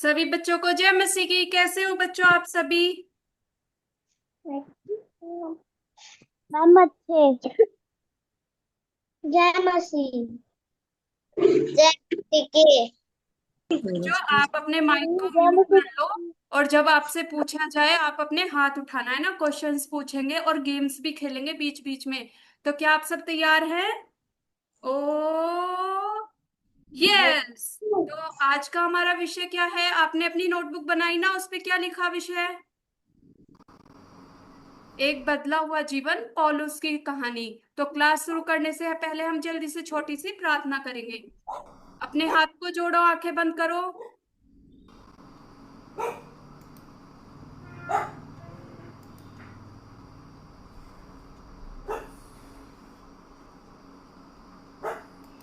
सभी बच्चों को जय मसीह की। कैसे हो बच्चों आप सभी? मैम अच्छे। जय मसीह। जय मसीह के। बच्चों आप अपने माइक को जय म्यूट मसीह कर लो। और जब आपसे पूछा जाए आप अपने हाथ उठाना है ना। क्वेश्चंस पूछेंगे और गेम्स भी खेलेंगे बीच बीच में। तो क्या आप सब तैयार हैं? ओ यस। तो आज का हमारा विषय क्या है? आपने अपनी नोटबुक बनाई ना, उस पे क्या लिखा विषय है? एक बदला हुआ जीवन, पौलुस की कहानी। तो क्लास शुरू करने से पहले हम जल्दी से छोटी सी प्रार्थना करेंगे। अपने हाथ को जोड़ो, आंखें बंद करो।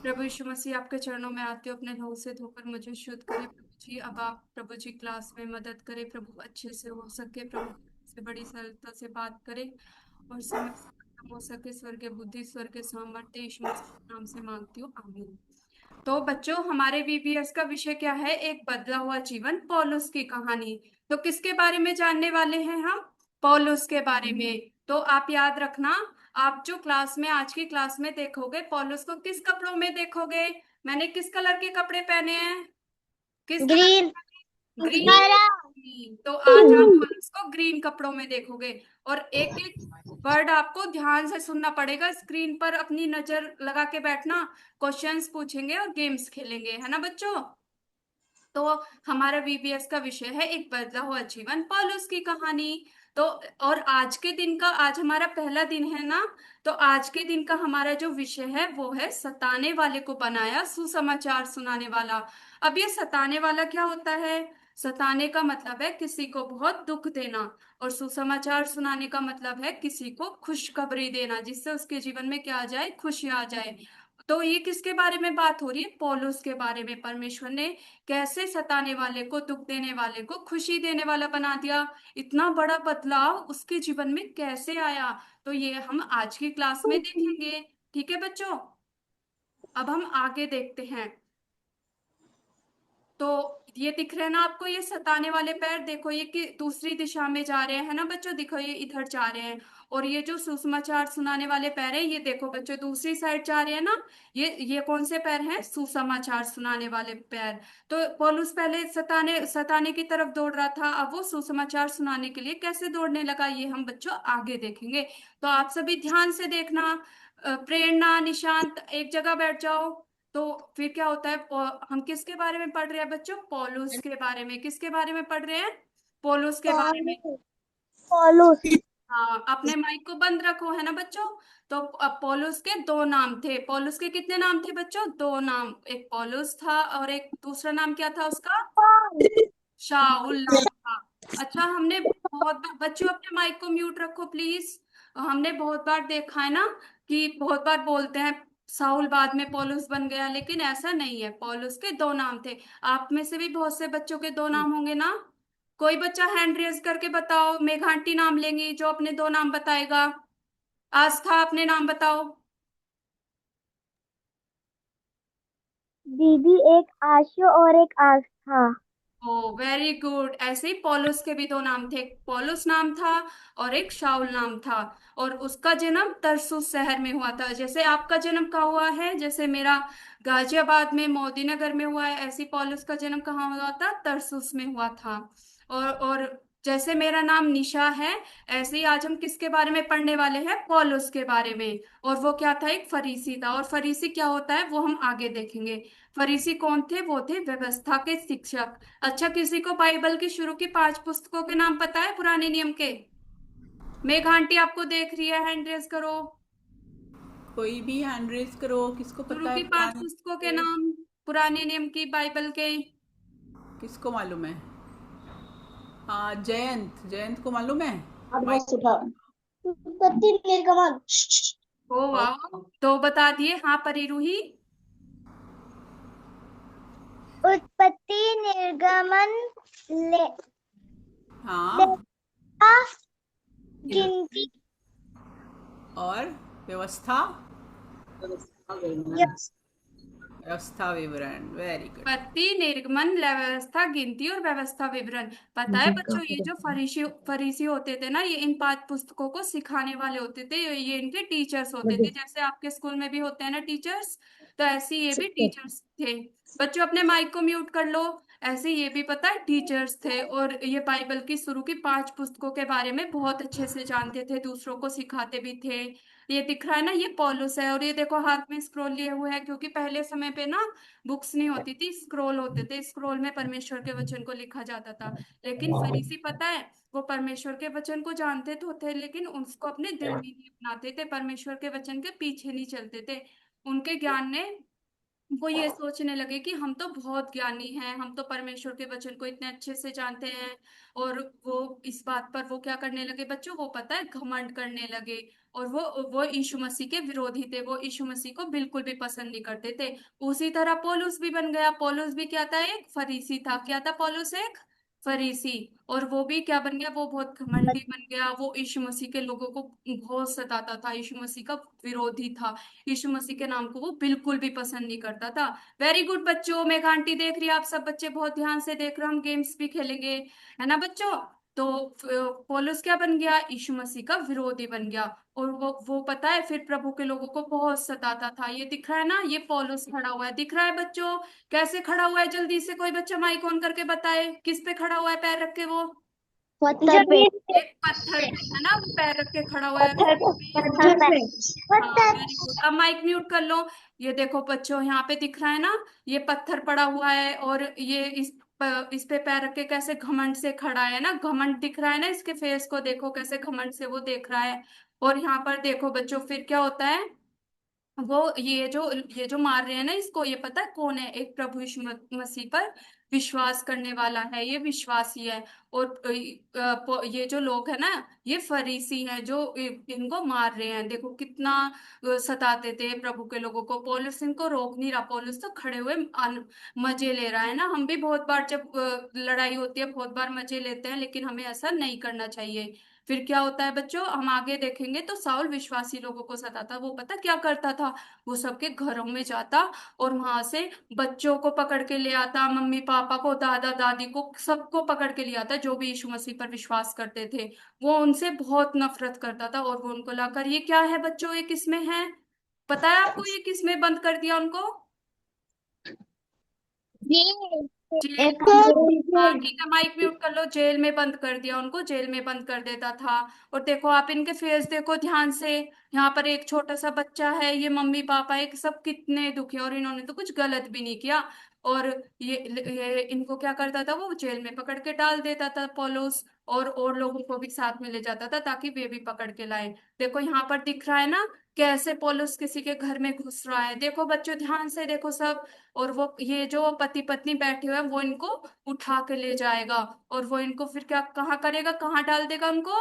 प्रभु यीशु मसीह, आपके चरणों में आते हो, अपने लहू से धोकर मुझे शुद्ध करे प्रभु जी। अब आप प्रभु जी क्लास में मदद करें प्रभु, अच्छे से हो सके प्रभु, से बड़ी सरलता से बात करें और समय से खत्म हो सके। स्वर्गीय बुद्धि, स्वर्गीय सामर्थ्य यीशु मसीह के नाम से मांगती हूँ, आमीन। तो बच्चों हमारे वीवीएस का विषय क्या है? एक बदला हुआ जीवन, पौलुस की कहानी। तो किसके बारे में जानने वाले हैं हम? पौलुस के बारे में। तो आप याद रखना, आप जो क्लास में आज की क्लास में देखोगे पौलुस को किस कपड़ों में देखोगे? मैंने किस कलर के कपड़े पहने हैं? किस कलर ग्रीन। के? ग्रीन। हरा। ग्रीन। तो आज आप पौलुस को ग्रीन कपड़ों में देखोगे। और एक एक वर्ड आपको ध्यान से सुनना पड़ेगा, स्क्रीन पर अपनी नजर लगा के बैठना। क्वेश्चंस पूछेंगे और गेम्स खेलेंगे, है ना बच्चों? तो हमारा वीवीएस का विषय है एक बदला हुआ जीवन, पौलुस की कहानी। तो और आज के दिन का, आज हमारा पहला दिन है ना। तो आज के दिन का हमारा जो विषय है वो है सताने वाले को बनाया सुसमाचार सुनाने वाला। अब ये सताने वाला क्या होता है? सताने का मतलब है किसी को बहुत दुख देना। और सुसमाचार सुनाने का मतलब है किसी को खुशखबरी देना, जिससे उसके जीवन में क्या आ जाए? खुशी आ जाए। तो ये किसके बारे में बात हो रही है? पौलुस के बारे में। परमेश्वर ने कैसे सताने वाले को, दुख देने वाले को खुशी देने वाला बना दिया। इतना बड़ा बदलाव उसके जीवन में कैसे आया? तो ये हम आज की क्लास में देखेंगे। ठीक है बच्चों, अब हम आगे देखते हैं। तो ये दिख रहे हैं ना आपको, ये सताने वाले पैर देखो, ये कि दूसरी दिशा में जा रहे हैं ना बच्चों, दिखो ये इधर जा रहे हैं। और ये जो सुसमाचार सुनाने वाले पैर है, ये देखो बच्चों दूसरी साइड जा रहे हैं ना। ये कौन से पैर हैं? सुसमाचार सुनाने वाले पैर। तो पौलुस पहले सताने सताने की तरफ दौड़ रहा था, अब वो सुसमाचार सुनाने के लिए कैसे दौड़ने लगा, ये हम बच्चों आगे देखेंगे। तो आप सभी ध्यान से देखना। प्रेरणा, निशांत एक जगह बैठ जाओ। तो फिर क्या होता है? हम किसके बारे में पढ़ रहे हैं बच्चों? पौलुस के बारे में। किसके बारे में पढ़ रहे हैं? पौलुस के बारे में। पौलुस। हाँ, अपने माइक को बंद रखो, है ना बच्चों। तो अब पौलुस के दो नाम थे। पौलुस के कितने नाम थे बच्चों? दो नाम। एक पौलुस था और एक दूसरा नाम क्या था उसका? शाहुल नाम था। अच्छा, हमने बहुत बार, बच्चों अपने माइक को म्यूट रखो प्लीज। हमने बहुत बार देखा है ना कि बहुत बार बोलते हैं साउल बाद में पौलुस बन गया, लेकिन ऐसा नहीं है, पौलुस के दो नाम थे। आप में से भी बहुत से बच्चों के दो नाम होंगे ना। कोई बच्चा हैंड रेज करके बताओ। मेघांटी नाम लेंगी जो अपने दो नाम बताएगा। आस्था, अपने नाम बताओ। दीदी, एक आशु और एक आस्था। ओ वेरी गुड। ऐसे ही पौलुस के भी दो नाम थे, एक पौलुस नाम था और एक शाऊल नाम था। और उसका जन्म तरसुस शहर में हुआ था। जैसे आपका जन्म कहाँ हुआ है? जैसे मेरा गाजियाबाद में मोदी नगर में हुआ है, ऐसे ही पौलुस का जन्म कहाँ हुआ था? तरसुस में हुआ था। और जैसे मेरा नाम निशा है, ऐसे ही आज हम किसके बारे में पढ़ने वाले हैं? पौलुस के बारे में। और वो क्या था? एक फरीसी था। और फरीसी क्या होता है वो हम आगे देखेंगे। फरीसी कौन थे? वो थे व्यवस्था के शिक्षक। अच्छा, किसी को बाइबल की शुरू की 5 पुस्तकों के नाम पता है पुराने नियम के? मेघ आंटी आपको देख रही है, हैंड रेस करो। कोई भी हैंड रेज करो, किसको शुरू पता है की 5 पुराने पुस्तकों के से? नाम, पुराने नियम की बाइबल के। किसको मालूम है? हाँ, जयंत जयंत को मालूम है। बस माइक। उठा। उत्पत्ति, निर्गमन। ओ वाह, तो बता दिए। हाँ परिरूही। उत्पत्ति, निर्गमन, ले, हाँ। लेखा, गिनती, और व्यवस्था। यह व्यवस्था विवरण, वेरी गुड। पत्ती, निर्गमन, व्यवस्था, गिनती और व्यवस्था विवरण। पता है बच्चों, ये जो फरीसी फरीसी होते थे ना, ये इन पांच पुस्तकों को सिखाने वाले होते थे, ये इनके टीचर्स होते थे। जैसे आपके स्कूल में भी होते हैं ना टीचर्स, तो ऐसे ही ये भी टीचर्स थे। बच्चों अपने माइक को म्यूट कर लो। ऐसे ये भी पता है टीचर्स थे, और ये बाइबल की शुरू की पांच पुस्तकों के बारे में बहुत अच्छे से जानते थे, दूसरों को सिखाते भी थे। ये दिख रहा है ना, ये पौलुस है, और ये देखो हाथ में स्क्रोल लिए हुए है, क्योंकि पहले समय पे ना बुक्स नहीं होती थी, स्क्रोल होते थे, स्क्रोल में परमेश्वर के वचन को लिखा जाता था। लेकिन फरीसी पता है, वो परमेश्वर के वचन को जानते तो थे, लेकिन उसको अपने दिल में नहीं अपनाते थे, परमेश्वर के वचन के पीछे नहीं चलते थे। उनके ज्ञान ने, वो ये सोचने लगे कि हम तो बहुत ज्ञानी हैं, हम तो परमेश्वर के वचन को इतने अच्छे से जानते हैं। और वो इस बात पर वो क्या करने लगे बच्चों, वो पता है घमंड करने लगे। और वो यीशु मसीह के विरोधी थे, वो यीशु मसीह को बिल्कुल भी पसंद नहीं करते थे। उसी तरह पौलुस भी बन गया। पौलुस भी क्या था, एक फरीसी था। क्या था पौलुस, एक फरीसी। और वो भी क्या बन गया, वो बहुत घमंडी बन गया, वो यीशु मसीह के लोगों को बहुत सताता था, यीशु मसीह का विरोधी था, यीशु मसीह के नाम को वो बिल्कुल भी पसंद नहीं करता था। वेरी गुड बच्चों, मेघ आंटी देख रही है, आप सब बच्चे बहुत ध्यान से देख रहे हो, हम गेम्स भी खेलेंगे, है ना बच्चों। तो पौलुस क्या बन गया, यीशु मसीह का विरोधी बन गया। और वो पता है फिर प्रभु के लोगों को बहुत सताता था। ये दिख रहा है ना, ये पौलुस खड़ा हुआ है, दिख रहा है बच्चों, कैसे खड़ा हुआ है, जल्दी से कोई बच्चा माइक ऑन करके बताए, किस पे खड़ा हुआ है पैर रख के वो। पत्थर पे। एक पत्थर पे, है ना, वो पैर रख के खड़ा हुआ है। पत्थर पत्थर पे। हाँ पत्थर। वेरी गुड, अब माइक म्यूट कर लो। ये देखो बच्चों, यहाँ पे दिख रहा है ना, ये पत्थर पड़ा हुआ है, और ये इस पे पैर रख के कैसे घमंड से खड़ा है ना, घमंड दिख रहा है ना, इसके फेस को देखो कैसे घमंड से वो देख रहा है। और यहाँ पर देखो बच्चों, फिर क्या होता है, वो ये जो मार रहे हैं ना इसको, ये पता है कौन है, एक प्रभु यीशु मसीह पर विश्वास करने वाला है, ये विश्वासी है। और ये जो लोग है ना, ये फरीसी हैं जो इनको मार रहे हैं। देखो कितना सताते थे प्रभु के लोगों को। पौलुस इनको रोक नहीं रहा, पौलुस तो खड़े हुए मजे ले रहा है ना। हम भी बहुत बार जब लड़ाई होती है बहुत बार मजे लेते हैं, लेकिन हमें ऐसा नहीं करना चाहिए। फिर क्या होता है बच्चों, हम आगे देखेंगे, तो साउल विश्वासी लोगों को सताता, वो पता क्या करता था, वो सबके घरों में जाता, और वहां से बच्चों को पकड़ के ले आता, मम्मी पापा को, दादा दादी को, सबको पकड़ के ले आता, जो भी यीशु मसीह पर विश्वास करते थे। वो उनसे बहुत नफरत करता था, और वो उनको लाकर, ये क्या है बच्चों, ये किसमें है, पता है आपको, ये किसमें बंद कर दिया उनको, ये जेल। एक हाँ ठीक है, माइक म्यूट कर लो, जेल में बंद कर दिया उनको, जेल में बंद कर देता था। और देखो आप इनके फेस देखो ध्यान से, यहाँ पर एक छोटा सा बच्चा है, ये मम्मी पापा एक सब कितने दुखी हैं, और इन्होंने तो कुछ गलत भी नहीं किया। और ये इनको क्या करता था, वो जेल में पकड़ के डाल देता था पौलुस, और लोगों को भी साथ में ले जाता था ताकि वे भी पकड़ के लाए। देखो यहाँ पर दिख रहा है ना, कैसे पौलुस किसी के घर में घुस रहा है, देखो बच्चों ध्यान से देखो सब। और वो ये जो पति पत्नी बैठे हुए हैं, वो इनको उठा के ले जाएगा, और वो इनको फिर क्या कहाँ करेगा, कहाँ डाल देगा उनको,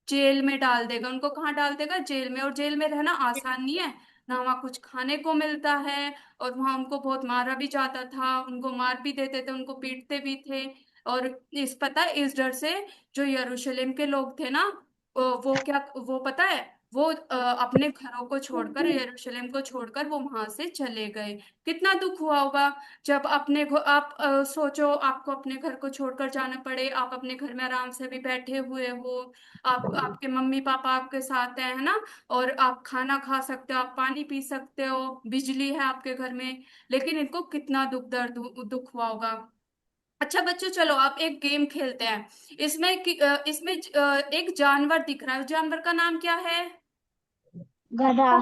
जेल में डाल देगा उनको, कहाँ डाल देगा, जेल में। और जेल में रहना आसान नहीं है ना, वहाँ कुछ खाने को मिलता है, और वहाँ उनको बहुत मारा भी जाता था, उनको मार भी देते थे, उनको पीटते भी थे। और इस डर से जो यरूशलेम के लोग थे ना, वो पता है, वो अपने घरों को छोड़कर, यरूशलेम को छोड़कर वो वहां से चले गए। कितना दुख हुआ होगा जब आप सोचो, आपको अपने घर को छोड़कर जाना पड़े, आप अपने घर में आराम से भी बैठे हुए हो, आपके मम्मी पापा आपके साथ हैं, है ना, और आप खाना खा सकते हो, आप पानी पी सकते हो, बिजली है आपके घर में, लेकिन इनको कितना दुख हुआ होगा। अच्छा बच्चों, चलो आप एक गेम खेलते हैं। इसमें एक जानवर दिख रहा है, उस जानवर का नाम क्या है, गधा।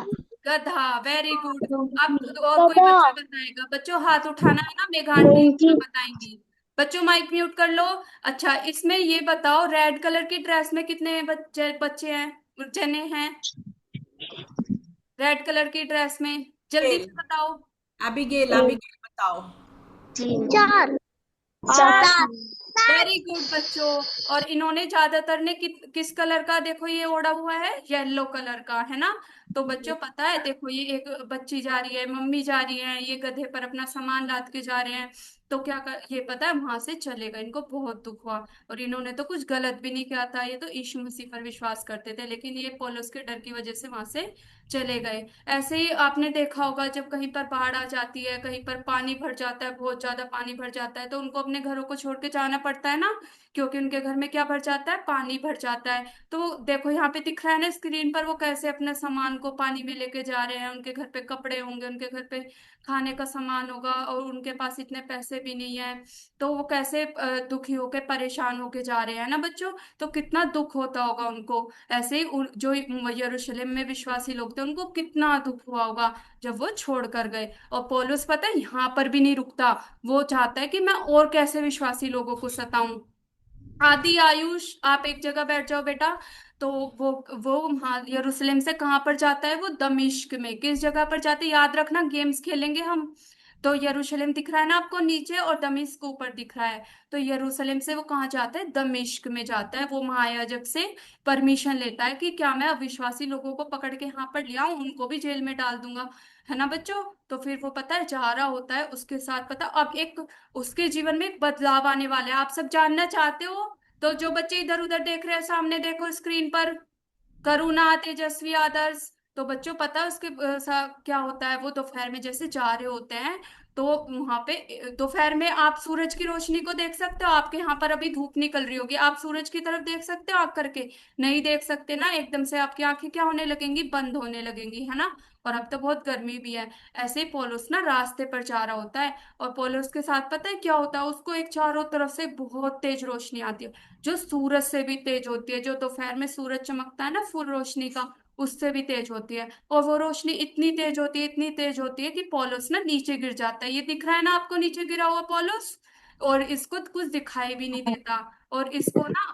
गधा, वेरी गुड। अब और कोई गधा। बच्चा बताएगा, बच्चों हाथ उठाना है ना, मेघांटी डोंकी। बताएंगी। बच्चों माइक म्यूट कर लो। अच्छा इसमें ये बताओ, रेड कलर की ड्रेस में कितने बच्चे बच्चे हैं, जने हैं, रेड कलर की ड्रेस में, जल्दी गेल, से बताओ। एबिगेल, एक, एबिगेल बताओ। चार। चार। वेरी गुड बच्चों। और इन्होंने ज्यादातर ने किस कलर का, देखो ये ओढ़ा हुआ है, येलो कलर का, है ना। तो बच्चों पता है, देखो ये एक बच्ची जा रही है, मम्मी जा रही है, ये गधे पर अपना सामान लाद के जा रहे हैं। तो ये पता है वहां से चले गए, इनको बहुत दुख हुआ। और इन्होंने तो कुछ गलत भी नहीं किया था, ये तो यीशु मसीह पर विश्वास करते थे, लेकिन ये पौलुस के डर की वजह से वहां से चले गए। ऐसे ही आपने देखा होगा, जब कहीं पर बाढ़ आ जाती है, कहीं पर पानी भर जाता है, बहुत ज्यादा पानी भर जाता है, तो उनको अपने घरों को छोड़ के जाना पड़ता है ना, क्योंकि उनके घर में क्या भर जाता है, पानी भर जाता है। तो देखो यहाँ पे दिख रहा है ना स्क्रीन पर, वो कैसे अपने सामान को पानी में लेके जा रहे हैं। उनके घर पे कपड़े होंगे, उनके घर पे खाने का सामान होगा, और उनके पास इतने पैसे भी नहीं है। तो वो कैसे दुखी होके परेशान होके जा रहे हैं ना बच्चों। तो कितना दुख होता होगा उनको। ऐसे ही जो यरूशलेम में विश्वासी लोग थे, उनको कितना दुख हुआ होगा जब वो छोड़ कर गए। और पौलुस पता है यहाँ पर भी नहीं रुकता, वो चाहता है कि मैं और कैसे विश्वासी लोगों को सताऊं। आदि आयुष, आप एक जगह बैठ जाओ बेटा। तो वो वहाँ यरूशलेम से कहाँ पर जाता है, वो दमिश्क में। किस जगह पर जाते हैं याद रखना, गेम्स खेलेंगे हम। तो यरूशलेम दिख रहा है ना आपको नीचे, और दमिश्क ऊपर दिख रहा है। तो यरूशलेम से वो कहाँ जाता है, दमिश्क में जाता है। वो महायाजक से परमिशन लेता है कि क्या मैं अविश्वासी लोगों को पकड़ के यहाँ पर ले आऊं, उनको भी जेल में डाल दूंगा, है ना बच्चों। तो फिर वो पता है जा रहा होता है, उसके साथ पता अब एक उसके जीवन में एक बदलाव आने वाला है। आप सब जानना चाहते हो? तो जो बच्चे इधर उधर देख रहे हैं, सामने देखो स्क्रीन पर, करुणा, तेजस्वी, आदर्श। तो बच्चों पता है उसके क्या होता है, वो दोपहर में जैसे जा रहे होते हैं, तो वहां पे दोपहर में आप सूरज की रोशनी को देख सकते हो। आपके यहाँ पर अभी धूप निकल रही होगी, आप सूरज की तरफ देख सकते हो आग करके? नहीं देख सकते ना, एकदम से आपकी आंखें क्या होने लगेंगी, बंद होने लगेंगी, है ना। और अब तो बहुत गर्मी भी है। ऐसे ही पौलुस ना रास्ते पर जा रहा होता है, और पौलुस के साथ पता है क्या होता है, उसको एक चारों तरफ से बहुत तेज रोशनी आती है, जो सूरज से भी तेज होती है। जो दोपहर में सूरज चमकता है ना फुल रोशनी का, उससे भी तेज होती है। और वो रोशनी इतनी तेज होती है, इतनी तेज होती है कि पॉलुस ना नीचे गिर जाता है। ये दिख रहा है ना आपको, नीचे गिरा हुआ पॉलुस, और इसको कुछ दिखाई भी नहीं देता। और इसको ना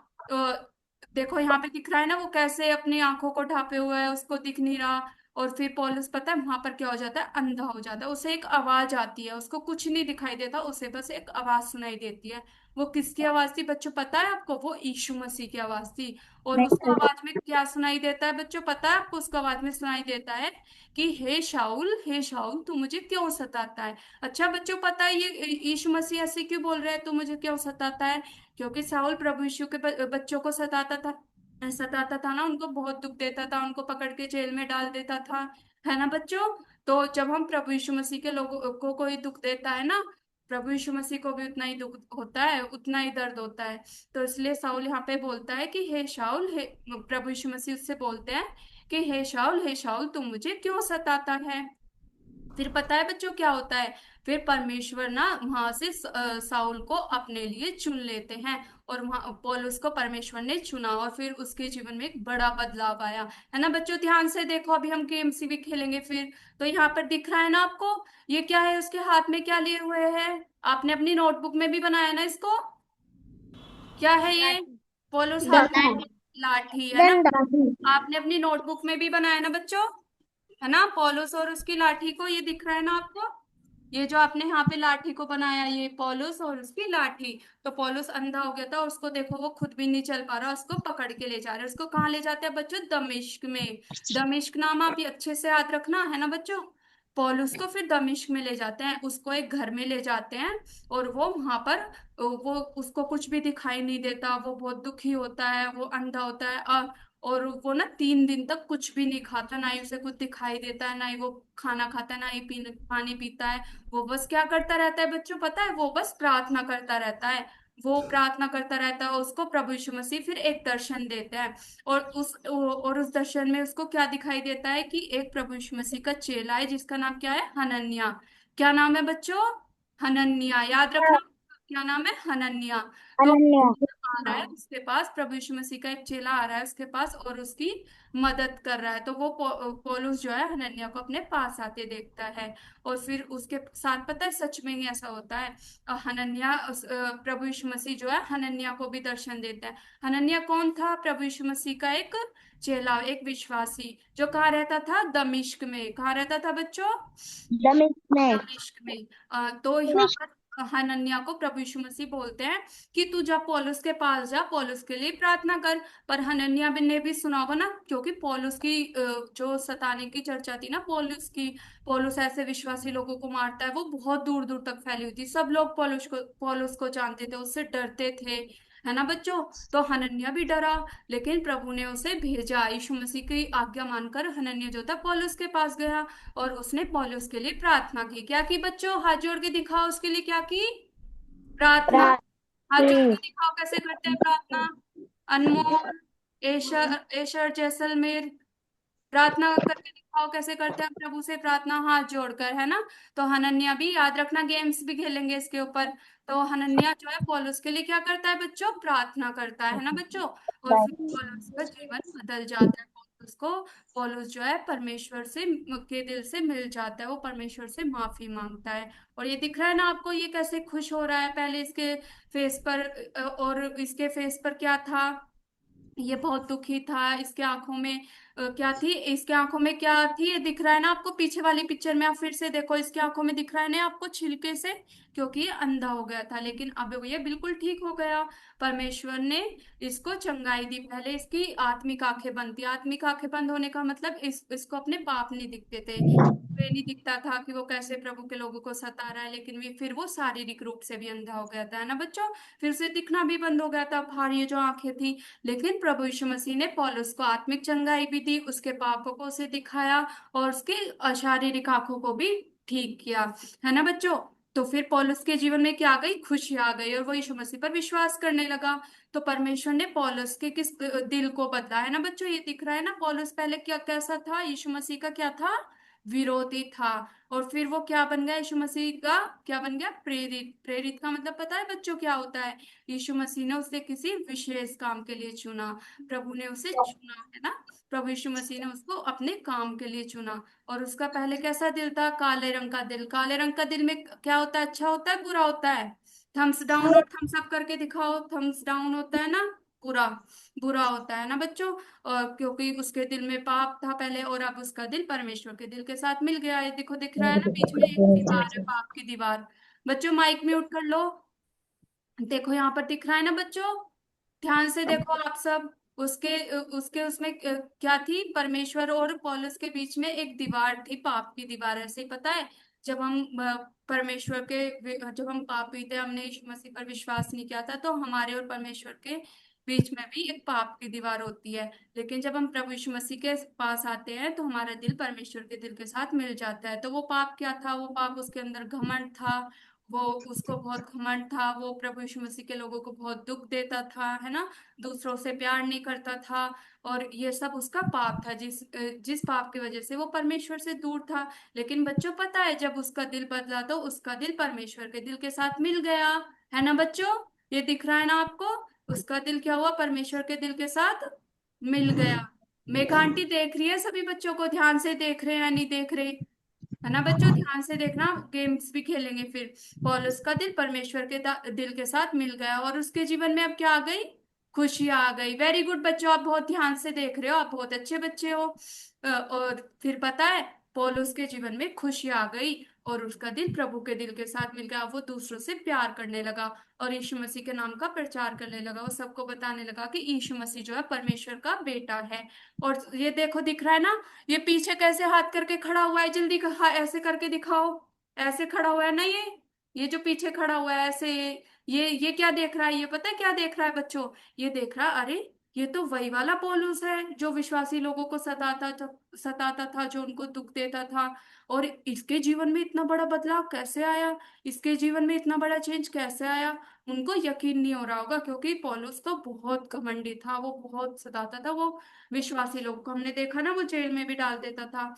देखो यहाँ पे दिख रहा है ना, वो कैसे अपनी आंखों को ढांपे हुआ है, उसको दिख नहीं रहा। और फिर पॉलुस पता है वहां पर क्या हो जाता है, अंधा हो जाता है। उसे एक आवाज आती है, उसको कुछ नहीं दिखाई देता, उसे बस एक आवाज सुनाई देती है। वो किसकी आवाज थी बच्चों पता है आपको? वो यीशु मसीह की आवाज थी। और उसको आवाज में क्या सुनाई देता है बच्चों, पता है आपको? उसको आवाज में सुनाई देता है कि हे शाऊल तू मुझे क्यों सताता है। अच्छा बच्चों, पता है ये यीशु मसीह ऐसे क्यों बोल रहे हैं, तू मुझे क्यों सताता है? क्योंकि शाऊल प्रभु यीशु के बच्चों को सताता था ना, उनको बहुत दुख देता था, उनको पकड़ के जेल में डाल देता था, है ना बच्चों। तो जब हम प्रभु यीशु मसीह के लोगों को कोई दुख देता है ना, प्रभु यीशु मसीह को भी उतना ही दुख होता है, उतना ही दर्द होता है। तो इसलिए शाऊल यहाँ पे बोलता है कि हे शाऊल, हे प्रभु यीशु मसीह उससे बोलते हैं कि हे शाऊल तू मुझे क्यों सताता है। फिर पता है बच्चों क्या होता है, फिर परमेश्वर ना वहां से साउल को अपने लिए चुन लेते हैं। और वहां पौलुस को परमेश्वर ने चुना, और फिर उसके जीवन में एक बड़ा बदलाव आया, है ना बच्चों। ध्यान से देखो, अभी हम गेम्स भी खेलेंगे फिर। तो यहाँ पर दिख रहा है ना आपको, ये क्या है, उसके हाथ में क्या लिए हुए है? आपने अपनी नोटबुक में भी बनाया ना इसको, क्या है ये? पौलुस हाथ में डंडा। लाठी, है ना। डंडा। आपने अपनी नोटबुक में भी बनाया ना बच्चों, है ना, पौलुस और उसकी लाठी को। ये दिख रहा है ना आपको, ये जो आपने यहाँ पे लाठी को बनाया, ये पौलुस और उसकी लाठी। तो पौलुस अंधा हो गया था, उसको देखो वो खुद भी नहीं चल पा रहा, उसको पकड़ के ले जा रहे हैं। उसको कहाँ ले जाते हैं बच्चों, दमिश्क में। दमिश्क नाम आप ये अच्छे से याद रखना, है ना बच्चों। पौलुस को फिर दमिश्क में ले जाते हैं, उसको एक घर में ले जाते हैं। और वो वहां पर वो उसको कुछ भी दिखाई नहीं देता, वो बहुत दुखी होता है, वो अंधा होता है। और वो ना 3 दिन तक कुछ भी नहीं खाता, ना ही उसे कुछ दिखाई देता है, ना ही वो खाना खाता है, ना ही पानी पीता है। वो बस क्या करता रहता है बच्चों पता है, वो बस प्रार्थना करता रहता है। वो प्रार्थना करता रहता है, उसको प्रभु यीशु मसीह फिर एक दर्शन देते हैं। और उस दर्शन में उसको क्या दिखाई देता है कि एक प्रभु यीशु मसीह का चेला है, जिसका नाम क्या है, हनन्या। क्या नाम है बच्चों? हनन्या, याद रखना, क्या नाम है, हनन्या। तो अनन्या। आ रहा है उसके पास, प्रभु यीशु मसीह का एक चेला आ रहा है उसके पास, और उसकी मदद कर रहा है। तो वो पौलुस जो है हनन्या को अपने पास आते देखता है। और फिर उसके साथ पता है सच में ही ऐसा होता है। प्रभु यीशु मसीह जो है हनन्या को भी दर्शन देता है। हनन्या कौन था? प्रभु यीशु मसीह का एक चेला, एक विश्वासी, जो कहाँ रहता था, दमिश्क में। कहाँ रहता था बच्चों? दमिश्क में। दमिश्क में। तो यहाँ पर हनन्या को प्रभु यीशु मसीह बोलते हैं कि तू जा पौलुस के पास जा, पौलुस के लिए प्रार्थना कर। पर हनन्या भी ने भी सुना होगा ना, क्योंकि पौलुस की जो सताने की चर्चा थी ना पौलुस की, पौलुस ऐसे विश्वासी लोगों को मारता है, वो बहुत दूर दूर तक फैली हुई थी। सब लोग पौलुस को जानते थे, उससे डरते थे, है ना बच्चों। तो हनन्या भी डरा, लेकिन प्रभु ने उसे भेजा। यीशु मसीह की आज्ञा मानकर हनन्या जो था पौलुस के पास गया, और उसने पौलुस के लिए प्रार्थना की। क्या की बच्चों? हाथ जोड़ के दिखाओ उसके लिए क्या की? प्रार्थना। हाथ जोड़ के दिखाओ कैसे करते हैं प्रार्थना। अनमोल, एशर एशर जैसलमेर, प्रार्थना करके दिखाओ कैसे करते हैं प्रभु से प्रार्थना, हाथ जोड़कर, है ना। तो हनन्या भी, याद रखना गेम्स भी खेलेंगे इसके ऊपर। तो हनन्या जो है पौलुस के लिए क्या करता है बच्चों? प्रार्थना करता है ना बच्चों। और फिर पौलुस का जीवन बदल जाता है। पौलुस को, पौलुस जो है परमेश्वर से के दिल से मिल जाता है, वो परमेश्वर से माफी मांगता है। और ये दिख रहा है ना आपको, ये कैसे खुश हो रहा है। पहले इसके फेस पर और इसके फेस पर क्या था? ये बहुत दुखी था। इसके आंखों में क्या थी? इसके आंखों में क्या थी? ये दिख रहा है ना आपको पीछे वाली पिक्चर में, आप फिर से देखो, इसके आंखों में दिख रहा है ना आपको छिलके से, क्योंकि ये अंधा हो गया था, लेकिन अब ये बिल्कुल ठीक हो गया। परमेश्वर ने इसको चंगाई दी। पहले इसकी आत्मिक आंखें बंद थी। आत्मिक आंखें बंद होने का मतलब इसको अपने पाप नहीं दिखते थे। ये नहीं दिखता था कि वो कैसे प्रभु के लोगों को सता रहा है, लेकिन फिर वो शारीरिक रूप से भी अंधा हो गया था, है ना बच्चों। फिर से दिखना भी बंद हो गया था, भारी जो आंखें थी। लेकिन प्रभु यीशु मसीह ने पौलुस को आत्मिक चंगाई भी दी, उसके पापों को उसे दिखाया, और उसके अशारीरिक आंखों को भी ठीक किया, है ना बच्चों। तो फिर पौलुस के जीवन में क्या आ गई? खुशी आ गई, और वो यीशु मसीह पर विश्वास करने लगा। तो परमेश्वर ने पौलुस के किस दिल को बदला, है ना बच्चों। ये दिख रहा है ना, पौलुस पहले क्या कैसा था? यीशु मसीह का क्या था? विरोधी था। और फिर वो क्या बन गया? यीशु मसीह का क्या बन गया? प्रेरित। प्रेरित का मतलब पता है बच्चों क्या होता है? यीशु मसीह ने उसे किसी विशेष काम के लिए चुना। प्रभु ने उसे चुना, है ना। प्रभु यीशु मसीह ने उसको अपने काम के लिए चुना। और उसका पहले कैसा दिल था? काले रंग का दिल। काले रंग का दिल में क्या होता है? अच्छा होता है, बुरा होता है? थम्स डाउन और थम्स अप करके दिखाओ। थम्स डाउन होता है ना, बुरा। बुरा होता है ना बच्चों। और क्योंकि उसके दिल में पाप था पहले, और अब उसका दिल परमेश्वर के दिल के साथ मिल गया है। देखो, दिख रहा है ना बीच में एक दीवार है, पाप की दीवार। बच्चों माइक म्यूट कर लो। देखो यहाँ पर दिख रहा है ना बच्चों, ध्यान से देखो आप सब। उसके उसके उसमें क्या थी? परमेश्वर और पौलुस के बीच में एक दीवार थी, पाप की दीवार। ऐसे ही पता है, जब हम परमेश्वर के, जब हम पापी थे, हमने यीशु मसीह पर विश्वास नहीं किया था, तो हमारे और परमेश्वर के बीच में भी एक पाप की दीवार होती है। लेकिन जब हम प्रभु यीशु मसीह के पास आते हैं, तो हमारा दिल परमेश्वर के दिल के साथ मिल जाता है। तो वो पाप क्या था? वो पाप, उसके अंदर घमंड था। वो, उसको बहुत घमंड था। वो प्रभु यीशु मसीह के लोगों को बहुत दुख देता था, है ना। दूसरों से प्यार नहीं करता था। और ये सब उसका पाप था, जिस पाप की वजह से वो परमेश्वर से दूर था। लेकिन बच्चों पता है, जब उसका दिल बदला, तो उसका दिल परमेश्वर के दिल के साथ मिल गया, है ना बच्चों। ये दिख रहा है ना आपको? उसका दिल क्या हुआ? परमेश्वर के दिल के साथ मिल गया। मेघा आंटी देख रही है सभी बच्चों को? ध्यान से देख रहे हैं या नहीं देख रहे? है ना बच्चों, ध्यान से देखना, गेम्स भी खेलेंगे फिर। पौलुस का दिल परमेश्वर के दिल के साथ मिल गया, और उसके जीवन में अब क्या आ गई? खुशी आ गई। वेरी गुड बच्चों, आप बहुत ध्यान से देख रहे हो, आप बहुत अच्छे बच्चे हो। और फिर पता है, पौलुस के जीवन में खुशी आ गई, और उसका दिल प्रभु के दिल के साथ मिल गया। वो दूसरों से प्यार करने लगा, और यीशु मसीह के नाम का प्रचार करने लगा। वो सबको बताने लगा कि यीशु मसीह जो है परमेश्वर का बेटा है। और ये देखो, दिख रहा है ना, ये पीछे कैसे हाथ करके खड़ा हुआ है? जल्दी ऐसे करके दिखाओ। ऐसे खड़ा हुआ है ना ये जो पीछे खड़ा हुआ है ऐसे। ये क्या देख रहा है? ये पता है क्या देख रहा है बच्चों? ये देख रहा है, अरे ये तो वही वाला पौलुस है जो विश्वासी लोगों को सताता था, जो उनको दुख देता था। और इसके जीवन में इतना बड़ा बदलाव कैसे आया? इसके जीवन में इतना बड़ा चेंज कैसे आया? उनको यकीन नहीं हो रहा होगा, क्योंकि पौलुस तो बहुत घमंडी था, वो बहुत सताता था। वो विश्वासी लोगों को, हमने देखा ना, वो जेल में भी डाल देता था।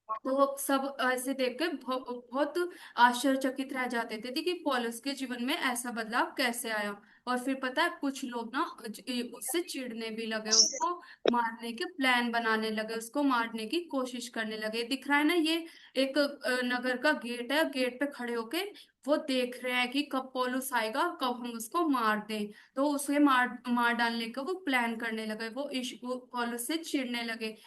तो सब ऐसे देख के बहुत आश्चर्यचकित रह जाते थे कि पौलुस के जीवन में ऐसा बदलाव कैसे आया। और फिर पता है, कुछ लोग ना उससे चिढ़ने भी लगे, उसको मारने के प्लान बनाने लगे, उसको मारने की कोशिश करने लगे। दिख रहा है ना, ये एक नगर का गेट है, गेट पे खड़े होके वो देख रहे हैं कि कब पौलुस आएगा, कब हम उसको मार दें। तो उसे मार मार डालने का वो प्लान करने लगे, वो पौलुस से चिढ़ने लगे।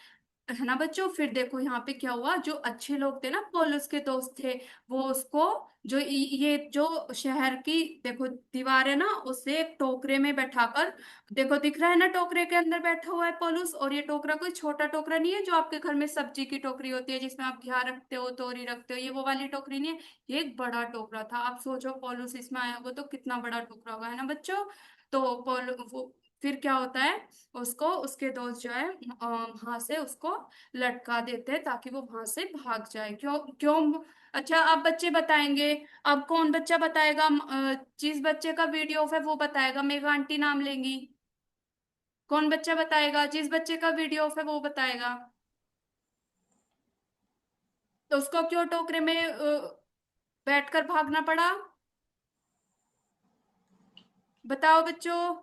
है ना बच्चों। फिर देखो यहाँ पे क्या हुआ, जो अच्छे लोग थे ना, पौलुस के दोस्त थे, वो उसको, जो ये जो शहर की देखो दीवार है ना, उसे एक टोकरे में बैठाकर, देखो दिख रहा है ना, टोकरे के अंदर बैठा हुआ है पौलुस। और ये टोकरा कोई छोटा टोकरा नहीं है, जो आपके घर में सब्जी की टोकरी होती है जिसमें आप घिया रखते हो, तोरी रखते हो, ये वो वाली टोकरी नहीं है। ये एक बड़ा टोकरा था। आप सोचो पौलुस इसमें आया होगा तो कितना बड़ा टोकरा होगा, है ना बच्चों। तो पौलु वो फिर क्या होता है, उसको उसके दोस्त जो है वहां से उसको लटका देते हैं ताकि वो वहां से भाग जाए। क्यों क्यों? अच्छा अब बच्चे बताएंगे। अब कौन बच्चा बताएगा? जिस बच्चे का वीडियो ऑफ है वो बताएगा, मेगा आंटी नाम लेंगी। कौन बच्चा बताएगा? जिस बच्चे का वीडियो ऑफ है वो बताएगा। तो उसको क्यों टोकरे में बैठकर भागना पड़ा? बताओ बच्चों।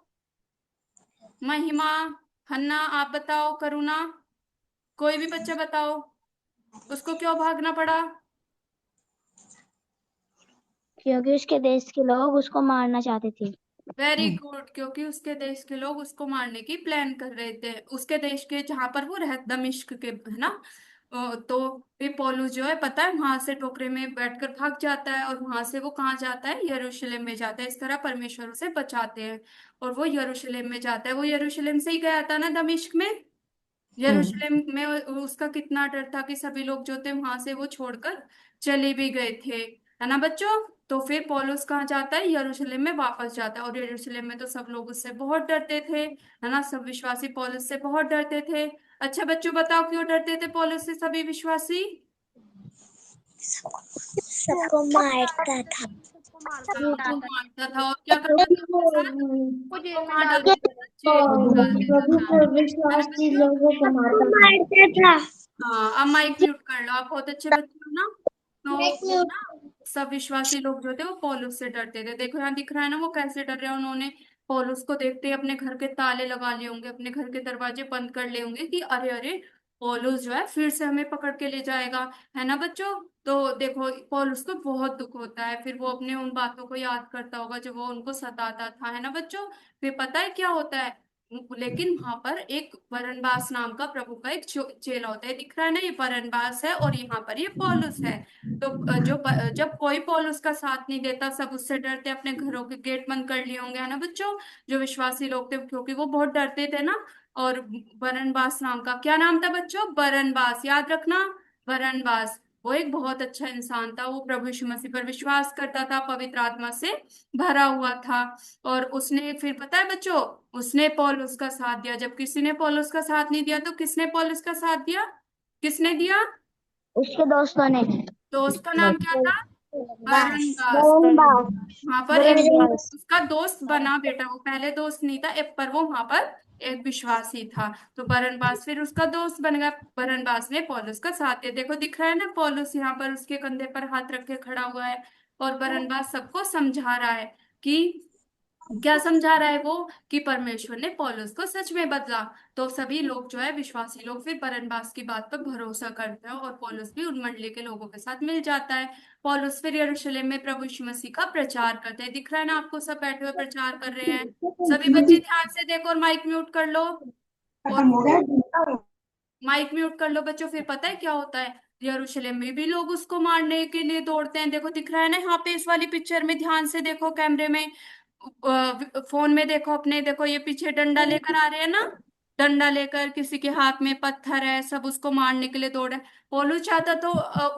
महिमा, हन्ना, आप बताओ, करुणा, कोई भी बच्चा बताओ, उसको क्यों भागना पड़ा? क्योंकि उसके देश के लोग उसको मारना चाहते थे। वेरी गुड, क्योंकि उसके देश के लोग उसको मारने की प्लान कर रहे थे। उसके देश के जहां पर वो रह, दमिश्क के, है ना। तो फिर पौलुस जो है पता है वहां से टोकरे में बैठकर भाग जाता है, और वहां से वो कहाँ जाता है? यरूशलेम में जाता है। इस तरह परमेश्वर उसे बचाते हैं और वो यरूशलेम में जाता है। वो यरूशलेम से ही गया था ना दमिश्क में। यरूशलेम में उसका कितना डर था कि सभी लोग जो थे वहां से वो छोड़कर चले भी गए थे, है ना बच्चों। तो फिर पौलुस कहाँ जाता है? यरूशलेम में वापस जाता है। और यरूशलेम में तो सब लोग उससे बहुत डरते थे, है ना। सब विश्वासी पौलुस से बहुत डरते थे। अच्छा बच्चों बताओ क्यों डरते थे पौलुस से सभी विश्वासी? सबको मारता था। सबको मारता था। और क्या करता था उनके साथ? सबको कहाँ डाल देता था? जेल में डाल देता था, है ना विश्वासी बच्चों। लोगों को मारता था। हाँ अब माइक म्यूट कर लो, आप बहुत अच्छे बच्चे हो ना। तो वो ना, सब विश्वासी लोग जो थे वो पौलुस से डरते थे। देखो यहाँ दिख रहा है ना वो कैसे डर रहे हैं। उन्होंने पौलुस को देखते ही अपने घर के ताले लगा लिए होंगे, अपने घर के दरवाजे बंद कर लिए होंगे कि अरे अरे, पौलुस जो है फिर से हमें पकड़ के ले जाएगा, है ना बच्चों। तो देखो पौलुस को बहुत दुख होता है, फिर वो अपने उन बातों को याद करता होगा जो वो उनको सताता था, है ना बच्चों। फिर पता है क्या होता है? लेकिन वहां पर एक बरनबास नाम का प्रभु का एक चेला होता है। दिख रहा है ना, ये बरनबास है और यहाँ पर ये पौलुस है। तो जब कोई पौलुस का साथ नहीं देता, सब उससे डरते, अपने घरों के गेट बंद कर लिए होंगे, है ना बच्चों। जो विश्वासी लोग थे क्योंकि वो बहुत डरते थे ना। और बरनबास नाम का, क्या नाम था बच्चों? बरनबास, याद रखना। बरनबास वो एक बहुत अच्छा इंसान था। वो प्रभु यीशु मसीह पर विश्वास करता था, पवित्र आत्मा से भरा हुआ था। और उसने फिर पता है बच्चों, उसने पौलुस का साथ दिया। जब किसी ने पौलुस का साथ नहीं दिया तो किसने पौलुस का साथ दिया? किसने दिया? उसके दोस्तों ने। तो उसका नाम क्या था? बरनबास। बरनबास। बरनबास। वहां पर एक बरनबास। उसका दोस्त बना बेटा, वो पहले दोस्त नहीं था एक, पर वो वहां पर एक विश्वासी था। तो बरनबास फिर उसका दोस्त बन गया। बरनबास ने पौलुस का साथ दिया। देखो दिख रहा है ना, पौलुस यहाँ पर उसके कंधे पर हाथ रख के खड़ा हुआ है, और बरनबास सबको समझा रहा है कि, क्या समझा रहा है वो? कि परमेश्वर ने पौलुस को सच में बदला। तो सभी लोग जो है विश्वासी लोग फिर बरनबास की बात पर भरोसा करते हैं, और पौलुस भी उन मंडली के लोगों के साथ मिल जाता है। पौलुस फिर यरूशलेम में प्रभु यीशु मसीह का प्रचार करते हैं। दिख रहा है ना आपको, सब बैठे हुए प्रचार कर रहे हैं। सभी बच्चे ध्यान से देखो और माइक म्यूट कर लो। और माइक म्यूट कर लो बच्चों। फिर पता है क्या होता है? यरूशलेम में भी लोग उसको मारने के लिए दौड़ते हैं। देखो दिख रहा है ना यहाँ पे, इस वाली पिक्चर में ध्यान से देखो, कैमरे में, फोन में देखो अपने, देखो ये पीछे डंडा लेकर आ रहे हैं ना। डंडा लेकर, किसी के हाथ में पत्थर है, सब उसको मारने के लिए दौड़े। पौलुस चाहता तो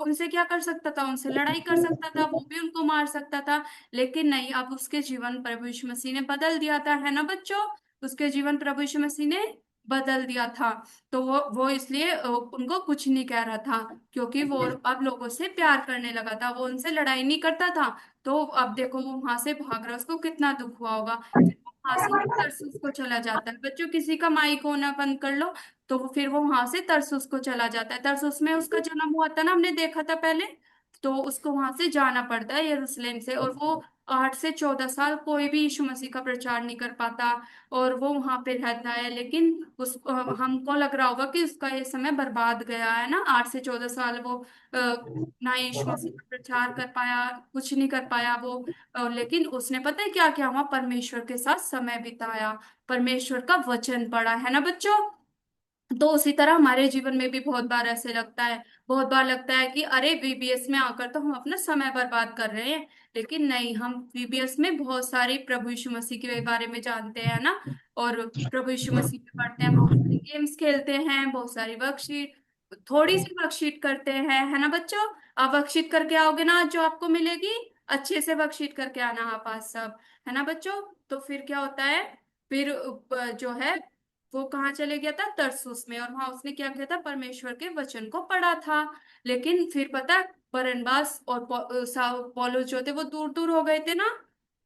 उनसे क्या कर सकता था? उनसे लड़ाई कर सकता था, वो भी उनको मार सकता था। लेकिन नहीं, अब उसके जीवन प्रभु यीशु मसीह ने बदल दिया था, है ना बच्चों। उसके जीवन प्रभु यीशु मसीह ने बदल दिया था। तो वो इसलिए उनको कुछ नहीं कह रहा था, क्योंकि वो अब लोगों से प्यार करने लगा था, वो उनसे लड़ाई नहीं करता था। तो अब देखो वो वहां से भाग रहा है, उसको कितना दुख हुआ होगा। फिर वो वहां से ना तरसुस को चला जाता है। बच्चों किसी का माइक होना बंद कर लो। तो फिर वो वहां से तरसुस को चला जाता है। तरसुस में उसका जन्म हुआ था ना, हमने देखा था पहले। तो उसको वहां से जाना पड़ता है यरूशलेम से, और वो 8 से 14 साल कोई भी यीशु मसीह का प्रचार नहीं कर पाता, और वो वहां पे रहता है। लेकिन उस हमको लग रहा होगा कि उसका ये समय बर्बाद गया है ना, 8 से 14 साल वो ना यीशु मसीह का प्रचार कर पाया, कुछ नहीं कर पाया वो। लेकिन उसने पता है क्या क्या वहां परमेश्वर के साथ समय बिताया, परमेश्वर का वचन पढ़ा, है ना बच्चों। तो उसी तरह हमारे जीवन में भी बहुत बार ऐसे लगता है, बहुत बार लगता है कि अरे वीबीएस में आकर तो हम अपना समय बर्बाद कर रहे हैं। लेकिन नहीं, हम वीबीएस में बहुत सारी प्रभु यीशु मसीह के बारे में जानते हैं ना। और प्रभु यीशु मसीह पे पढ़ते हैं, बहुत सारे गेम्स खेलते हैं, बहुत सारी वर्कशीट, थोड़ी सी वर्कशीट करते हैं, है ना बच्चों। आप वर्कशीट करके आओगे ना, जो आपको मिलेगी, अच्छे से वर्कशीट करके आना आप आज सब, है ना बच्चों। तो फिर क्या होता है, फिर जो है वो कहाँ चले गया था, तरसुस में, और वहां उसने क्या किया था, परमेश्वर के वचन को पढ़ा था। लेकिन फिर पता है, बरनबास और पौलुस जो थे वो दूर दूर हो गए थे ना।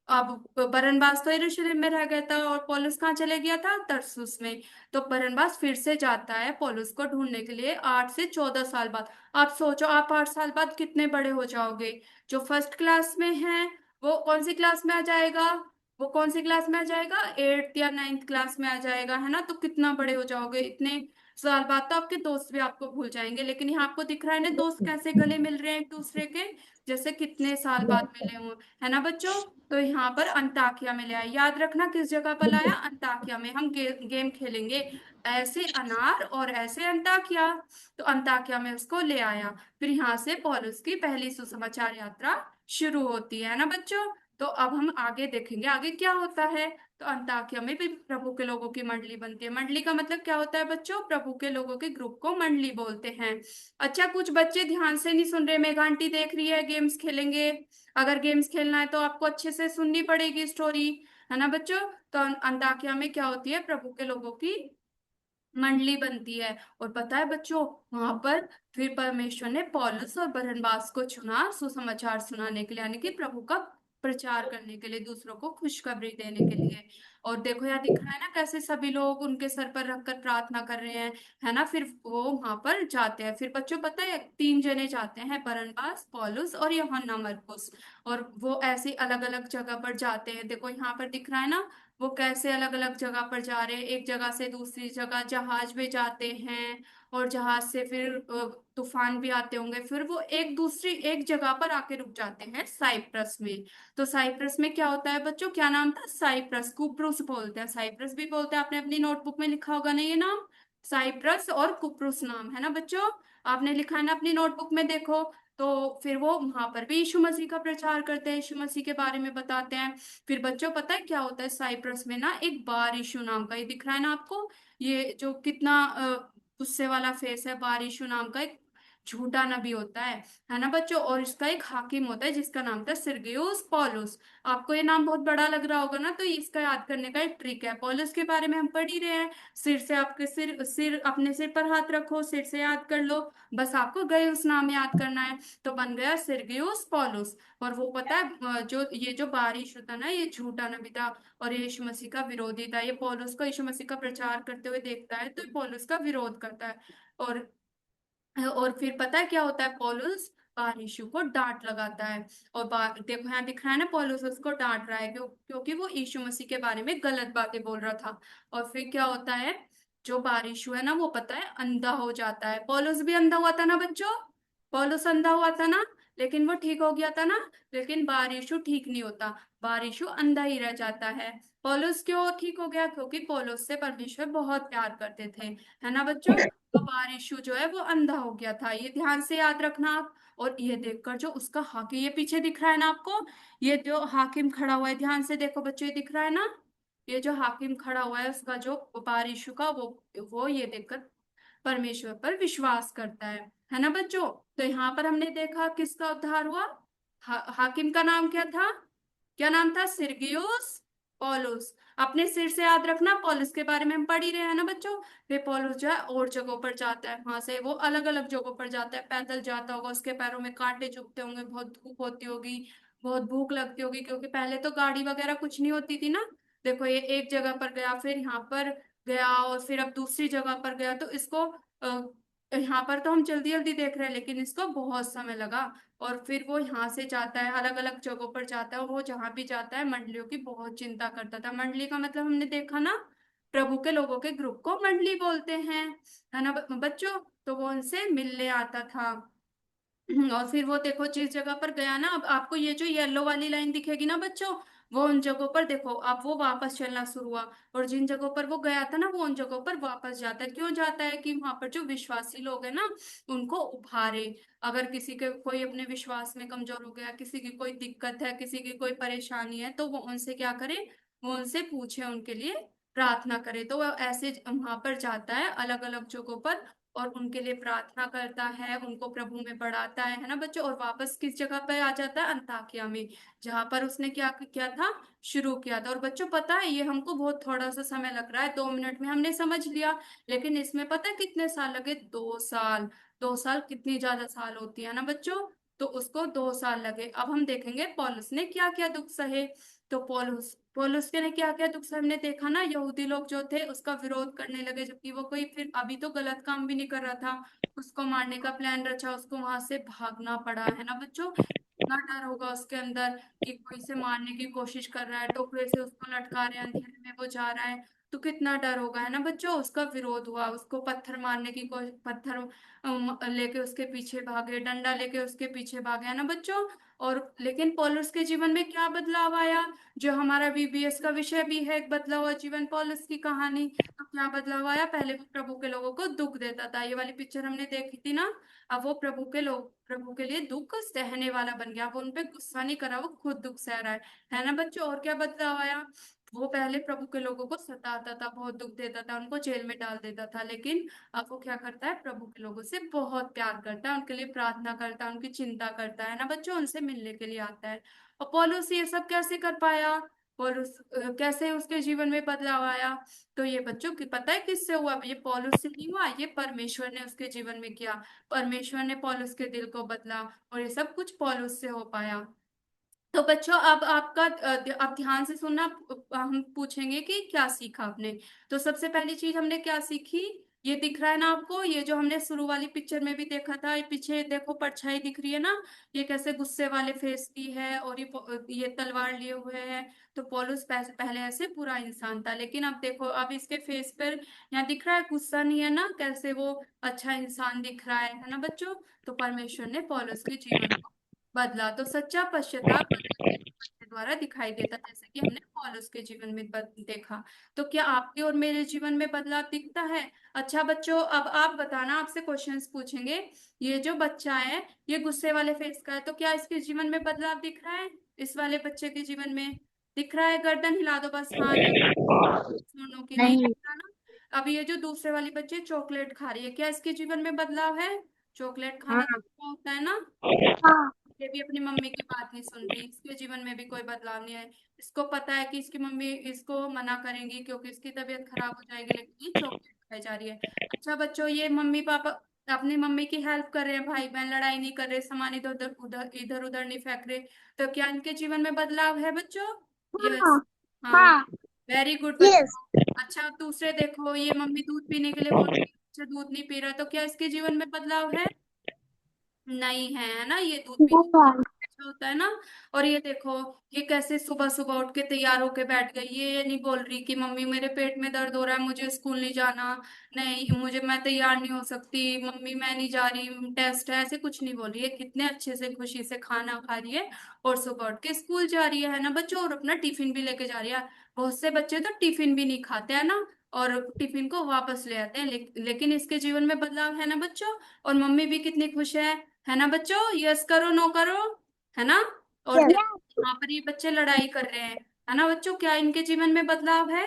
अब बरनबास तो यरूशलेम में रह गया था और पौलुस कहाँ चले गया था, तरसुस में। तो बरनबास फिर से जाता है पौलुस को ढूंढने के लिए 8 से 14 साल बाद। आप सोचो, आप 8 साल बाद कितने बड़े हो जाओगे। जो फर्स्ट क्लास में है वो कौन सी क्लास में आ जाएगा, वो कौन सी क्लास में आ जाएगा, 8th या 9th क्लास में आ जाएगा, है ना। तो कितना बड़े हो जाओगे, इतने साल बाद तो आपके दोस्त भी आपको भूल जाएंगे। लेकिन यहाँ आपको दिख रहा है ना, दोस्त कैसे गले मिल रहे हैं एक दूसरे के, जैसे कितने साल बाद मिले हों, है ना बच्चों। तो यहाँ पर अंताकिया में ले आया, याद रखना किस जगह पर लाया, अंताकिया में। हम गेम खेलेंगे, ऐसे अनार और ऐसे अंताकिया। तो अंताकिया में उसको ले आया। फिर यहाँ से पौलुस की पहली सुसमाचार यात्रा शुरू होती है ना बच्चों। तो अब हम आगे देखेंगे आगे क्या होता है। तो अंताकिया में भी प्रभु के लोगों की मंडली बनती है। मंडली का मतलब क्या होता है बच्चों, प्रभु के लोगों के ग्रुप को मंडली बोलते हैं। अच्छा, कुछ बच्चे ध्यान से नहीं सुन रहे, मेघा आंटी देख रही है, गेम्स खेलेंगे। अगर गेम्स खेलना है तो आपको अच्छे से सुननी पड़ेगी स्टोरी, है ना बच्चों। तो अंताकिया में क्या होती है, प्रभु के लोगों की मंडली बनती है। और पता है बच्चों, वहां पर फिर परमेश्वर ने पौलुस और बरनबास को चुना सुसमाचार सुनाने के लिए, यानी कि प्रभु का प्रचार करने के लिए, दूसरों को खुशखबरी देने के लिए। और देखो यहाँ दिख रहा है ना, कैसे सभी लोग उनके सर पर रखकर प्रार्थना कर रहे हैं, है ना। फिर वो वहां पर जाते हैं। फिर बच्चों पता है, 3 जने जाते हैं, बरनबास, पौलुस और यूहन्ना मरकुस। और वो ऐसे अलग अलग जगह पर जाते हैं। देखो यहाँ पर दिख रहा है ना, वो कैसे अलग अलग जगह पर जा रहे हैं, एक जगह से दूसरी जगह जहाज में जाते हैं। और जहाज से फिर तूफान भी आते होंगे, फिर वो एक जगह पर आके रुक जाते हैं, साइप्रस में। तो साइप्रस में क्या होता है बच्चों, क्या नाम था, साइप्रस, कुप्रुस बोलते हैं, साइप्रस भी बोलते हैं। आपने अपनी नोटबुक में लिखा होगा ना ये नाम, साइप्रस और कुप्रुस नाम, है ना बच्चों। आपने लिखा है ना अपनी नोटबुक में, देखो। तो फिर वो वहां पर भी यीशु मसीह का प्रचार करते हैं, यीशु मसीह के बारे में बताते हैं। फिर बच्चों पता है क्या होता है, साइप्रस में ना एक बार यीशु नाम का, ये दिख रहा है ना आपको, ये जो कितना गुस्से वाला फेस है, बार यीशु नाम का एक झूठा नबी होता है ना बच्चों। और इसका एक हाकिम होता है जिसका नाम था सिरगियुस पौलुस। आपको ये नाम बहुत बड़ा लग रहा होगा ना, तो इसका याद करने का एक ट्रिक है। पौलुस के बारे में हम पढ़ ही रहे हैं, सिर से आपके सिर सिर अपने सिर पर हाथ रखो, सिर से याद कर लो, बस आपको गए उस नाम याद करना है। तो बन गया सिरगियुस पौलुस। और वो पता है, जो ये जो बारिश होता ना, ये झूठा नबी था और ये यीशु मसीह का विरोधी था। ये पौलुस को यीशु मसीह का प्रचार करते हुए देखता है, तो ये पौलुस का विरोध करता है। और फिर पता है क्या होता है, पौलुस बार यीशु को डांट लगाता है। और देखो यहाँ दिख रहा है ना, पौलुस उसको डांट रहा है क्योंकि वो यीशु मसीह के बारे में गलत बातें बोल रहा था। और फिर क्या होता है, जो बार यीशु है ना, वो पता है अंधा हो जाता है। पौलुस भी अंधा हुआ था ना बच्चों, पौलुस अंधा हुआ था ना, लेकिन वो ठीक हो गया था ना। लेकिन बार यीशु ठीक नहीं होता, बार यीशु अंधा ही रह जाता है। पौलुस क्यों ठीक हो गया, क्योंकि पौलुस से परमेश्वर बहुत प्यार करते थे, है ना बच्चों। तो बारिशु जो है वो अंधा हो गया था, ये ध्यान से याद रखना आप। और ये देखकर जो उसका हाकिम, ये पीछे दिख रहा है ना आपको, ये जो हाकिम खड़ा हुआ है, ध्यान से देखो बच्चों, ये दिख रहा है ना, ये जो हाकिम खड़ा हुआ है, उसका जो बारिशु का, वो ये देखकर परमेश्वर पर विश्वास करता है ना बच्चों। तो यहाँ पर हमने देखा किसका उद्धार हुआ, हाकिम का नाम क्या था, क्या नाम था, सिरगियुस पौलुस। अपने सिर से याद रखना, पौलुस के बारे में हम पढ़ ही रहे हैं ना बच्चों। फिर पौलुस जो है और जगहों पर जाता है, वहां से वो अलग अलग जगहों पर जाता है, पैदल जाता होगा, उसके पैरों में कांटे चुभते होंगे, बहुत धूप होती होगी, बहुत भूख लगती होगी, क्योंकि पहले तो गाड़ी वगैरह कुछ नहीं होती थी ना। देखो ये एक जगह पर गया, फिर यहाँ पर गया, और फिर अब दूसरी जगह पर गया। तो इसको यहाँ पर तो हम जल्दी जल्दी देख रहे हैं, लेकिन इसको बहुत समय लगा। और फिर वो यहाँ से जाता है, अलग अलग जगहों पर जाता है, और वो जहाँ भी जाता है मंडलियों की बहुत चिंता करता था। मंडली का मतलब हमने देखा ना, प्रभु के लोगों के ग्रुप को मंडली बोलते हैं, है ना बच्चों। तो वो उनसे मिलने आता था। और फिर वो देखो जिस जगह पर गया ना, अब आपको ये जो येलो वाली लाइन दिखेगी ना बच्चों, वो उन जगहों पर देखो, अब वो वापस चलना शुरू हुआ। और जिन जगहों पर वो गया था ना, वो उन जगहों पर वापस जाता है। क्यों जाता है? कि वहां पर जो विश्वासी लोग हैं ना, उनको उभारे। अगर किसी के कोई अपने विश्वास में कमजोर हो गया, किसी की कोई दिक्कत है, किसी की कोई परेशानी है, तो वो उनसे क्या करे? वो उनसे पूछे, उनके लिए प्रार्थना करे। तो वो ऐसे वहां पर जाता है अलग अलग जगहों पर, और उनके लिए प्रार्थना करता है, उनको प्रभु में बढ़ाता है ना बच्चों। और वापस किस जगह पे आ जाता है? अंताकिया में, जहां पर उसने क्या किया था? शुरू किया था। और बच्चों पता है, ये हमको बहुत थोड़ा सा समय लग रहा है, 2 मिनट में हमने समझ लिया। लेकिन इसमें पता है कितने साल लगे? 2 साल। 2 साल कितनी ज्यादा साल होती है ना बच्चों। तो उसको 2 साल लगे। अब हम देखेंगे पौलुस ने क्या क्या दुख सहे। तो पौलुस पौलुस के ने क्या क्या दुख सहे हमने देखा ना। यहूदी लोग जो थे उसका विरोध करने लगे, जबकि वो कोई फिर अभी तो गलत काम भी नहीं कर रहा था। उसको मारने का प्लान रचा, उसको वहां से भागना पड़ा, है ना बच्चों। इतना डर होगा उसके अंदर कि कोई से मारने की कोशिश कर रहा है, टोकरे से उसको लटका रहे हैं, अंधेरे में वो जा रहा है। तो कितना डर होगा, है ना बच्चों। उसका विरोध हुआ, उसको पत्थर मारने की कोशिश, पत्थर लेके उसके पीछे भागे, डंडा लेके उसके पीछे भागे, है ना बच्चों। और लेकिन पौलुस के जीवन में क्या बदलाव आया? जो हमारा बीबीएस का विषय भी है, एक बदला हुआ जीवन, पौलुस की कहानी। तो क्या बदलाव आया? पहले वो प्रभु के लोगों को दुख देता था, ये वाली पिक्चर हमने देखी थी ना। अब वो प्रभु के लिए दुख सहने वाला बन गया। वो उनपे गुस्सा नहीं करा, वो खुद दुख सह रहा है ना बच्चों। और क्या बदलाव आया? वो पहले प्रभु के लोगों को सताता था, बहुत दुख देता था, उनको जेल में डाल देता था। लेकिन अब वो क्या करता है? प्रभु के लोगों से बहुत प्यार करता है, उनके लिए प्रार्थना करता है, उनकी चिंता करता है ना बच्चों, उनसे मिलने के लिए आता है। और पौलुस ये सब कैसे कर पाया? पौलुस कैसे उसके जीवन में बदलाव आया? तो ये बच्चों की पता है किससे हुआ? ये पौलुस से नहीं हुआ, ये परमेश्वर ने उसके जीवन में किया। परमेश्वर ने पौलुस के दिल को बदला, और ये सब कुछ पौलुस से हो पाया। तो बच्चों अब आपका अब ध्यान से सुनना। हम पूछेंगे कि क्या सीखा आपने। तो सबसे पहली चीज हमने क्या सीखी? ये दिख रहा है ना आपको, ये जो हमने शुरू वाली पिक्चर में भी देखा था, ये पीछे देखो परछाई दिख रही है ना। ये कैसे गुस्से वाले फेस की है, और ये तलवार लिए हुए है। तो पौलुस पहले ऐसे पूरा इंसान था, लेकिन अब देखो, अब इसके फेस पर यहाँ दिख रहा है गुस्सा नहीं है ना, कैसे वो अच्छा इंसान दिख रहा है ना बच्चों। तो परमेश्वर ने पौलुस के जीवन को बदला। तो सच्चा पश्चाताप बदलते जीवन के द्वारा दिखाई देता, जैसे कि हमने पौलुस के जीवन में देखा। तो क्या आपके और मेरे जीवन में बदलाव दिखता है? अच्छा बच्चों, अब आप बताना, आपसे क्वेश्चंस पूछेंगे। ये जो बच्चा है, ये गुस्से वाले फेस का है, तो क्या इसके जीवन में बदलाव दिख रहा है? इस वाले बच्चे के जीवन में दिख रहा है? गर्दन हिला दो बस, हाँ या सुनो कि नहीं नहीं। दिख रहा ना। अब ये जो दूसरे वाली बच्ची चॉकलेट खा रही है, क्या इसके जीवन में बदलाव है? चॉकलेट खाना हाँ। तो अच्छा होता है ना। हाँ। ये भी अपनी मम्मी की बात नहीं सुन रही, इसके जीवन में भी कोई बदलाव नहीं है। इसको पता है कि इसकी मम्मी इसको मना करेंगी, क्योंकि इसकी तबीयत खराब हो जाएगी, लेकिन ये चॉकलेट खाई जा रही है। अच्छा बच्चों, ये मम्मी पापा अपनी मम्मी की हेल्प कर रहे हैं, भाई बहन लड़ाई नहीं कर रहे, सामान इधर उधर नहीं फेंक रहे। तो क्या इनके जीवन में बदलाव है बच्चों? हाँ। यस। हाँ। हाँ। Very good yes. बच्चों। अच्छा, अब दूसरे देखो, ये मम्मी दूध पीने के लिए बोल रही है, बच्चा दूध नहीं पी रहा, तो क्या इसके जीवन में बदलाव है? नहीं है ना, ये दूध पीने अच्छा होता है ना। और ये देखो, ये कैसे सुबह सुबह उठ के तैयार होके बैठ गई। ये नहीं बोल रही कि मम्मी मेरे पेट में दर्द हो रहा है, मुझे स्कूल नहीं जाना, नहीं मुझे, मैं तैयार नहीं हो सकती, मम्मी मैं नहीं जा रही, टेस्ट है, ऐसे कुछ नहीं बोल रही है। कितने अच्छे से खुशी से खाना खा रही है, और सुबह उठ के स्कूल जा रही है ना बच्चों, और अपना टिफिन भी लेके जा रही है। बहुत से बच्चे तो टिफिन भी नहीं खाते हैं ना, और टिफिन को वापस ले आते हैं, लेकिन इसके जीवन में बदलाव है ना बच्चों। और मम्मी भी कितनी खुश है ना बच्चों। यस करो, नो करो, है ना। और यस। देखो, यहाँ पर ये बच्चे लड़ाई कर रहे हैं, है ना बच्चों। क्या इनके जीवन में बदलाव है?